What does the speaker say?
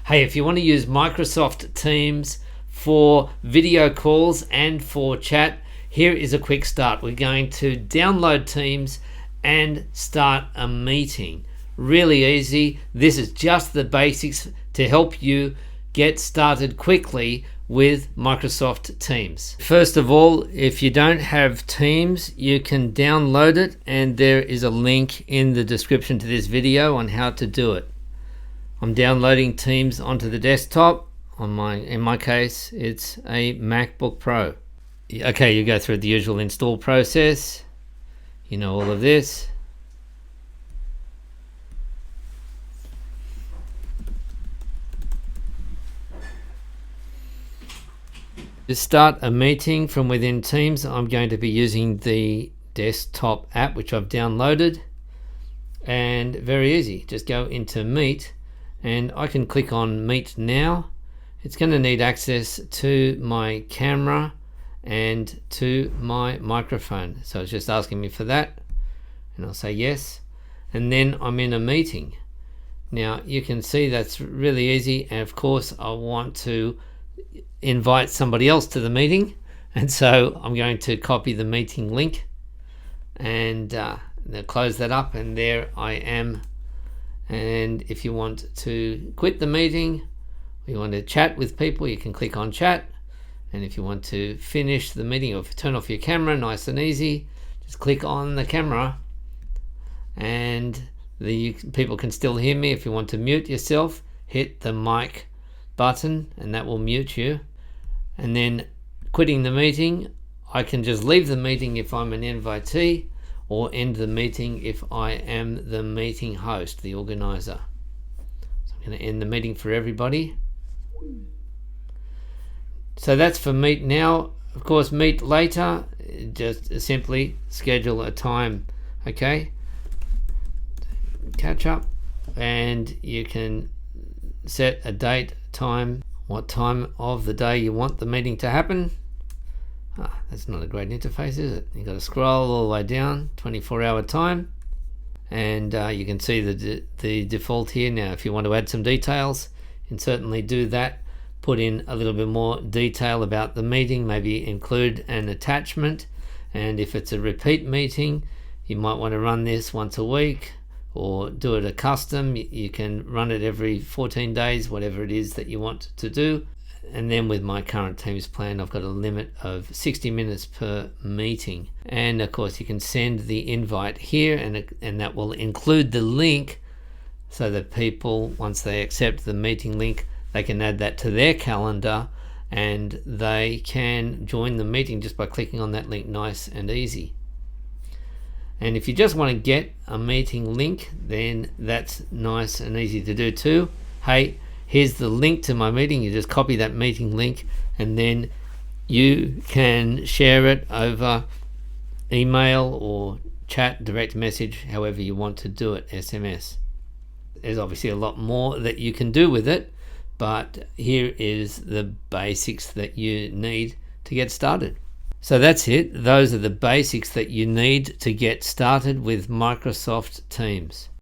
Hey, if you want to use Microsoft Teams for video calls and for chat, here is a quick start. We're going to download Teams and start a meeting. Really easy. This is just the basics to help you get started quickly with Microsoft Teams. First of all, if you don't have Teams, you can download it, and there is a link in the description to this video on how to do it. I'm downloading Teams onto the desktop. In my case, it's a MacBook Pro. Okay, you go through the usual install process. You know all of this. To start a meeting from within Teams, I'm going to be using the desktop app, which I've downloaded. And very easy, just go into Meet, and I can click on Meet Now. It's going to need access to my camera and to my microphone, so it's just asking me for that, and I'll say yes, and then I'm in a meeting. Now you can see that's really easy, and of course I want to invite somebody else to the meeting, and so I'm going to copy the meeting link and close that up, and there I am. And if you want to quit the meeting, or you want to chat with people, you can click on chat. And if you want to finish the meeting or turn off your camera, nice and easy, just click on the camera, and the people can still hear me. If you want to mute yourself, hit the mic button and that will mute you. And then quitting the meeting, I can just leave the meeting if I'm an invitee, or end the meeting if I am the meeting host, the organizer. So I'm going to end the meeting for everybody. So that's for Meet Now. Of course, Meet Later, just simply schedule a time, okay? Catch up, and you can set a date, time, what time of the day you want the meeting to happen. That's not a great interface, is it? You've got to scroll all the way down, 24-hour time, and you can see the default here. Now if you want to add some details, you can certainly do that. Put in a little bit more detail about the meeting, maybe include an attachment, and if it's a repeat meeting, you might want to run this once a week, or do it a custom. You can run it every 14 days, whatever it is that you want to do. And then with my current Teams plan, I've got a limit of 60 minutes per meeting. And of course you can send the invite here, and that will include the link, so that people, once they accept the meeting link, they can add that to their calendar and they can join the meeting just by clicking on that link. Nice and easy. And if you just want to get a meeting link, then that's nice and easy to do too. Hey, here's the link to my meeting. You just copy that meeting link, and then you can share it over email or chat, direct message, however you want to do it, SMS. There's obviously a lot more that you can do with it, but here is the basics that you need to get started. So that's it. Those are the basics that you need to get started with Microsoft Teams.